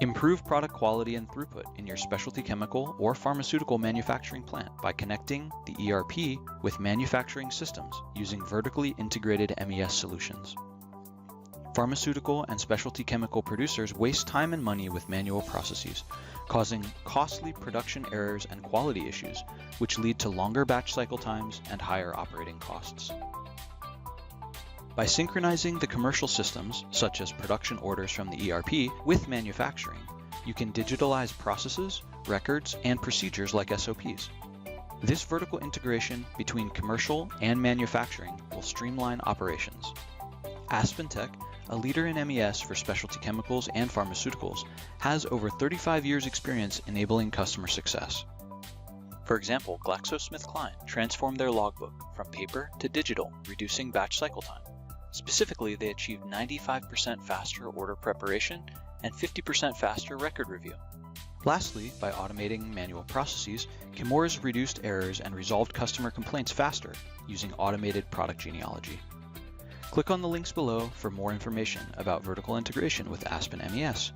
Improve product quality and throughput in your specialty chemical or pharmaceutical manufacturing plant by connecting the ERP with manufacturing systems using vertically integrated MES solutions. Pharmaceutical and specialty chemical producers waste time and money with manual processes, causing costly production errors and quality issues, which lead to longer batch cycle times and higher operating costs. By synchronizing the commercial systems, such as production orders from the ERP, with manufacturing, you can digitalize processes, records, and procedures like SOPs. This vertical integration between commercial and manufacturing will streamline operations. AspenTech, a leader in MES for specialty chemicals and pharmaceuticals, has over 35 years' experience enabling customer success. For example, GlaxoSmithKline transformed their logbook from paper to digital, reducing batch cycle time. Specifically, they achieved 95% faster order preparation and 50% faster record review. Lastly, by automating manual processes, Chemours reduced errors and resolved customer complaints faster using automated product genealogy. Click on the links below for more information about vertical integration with Aspen MES.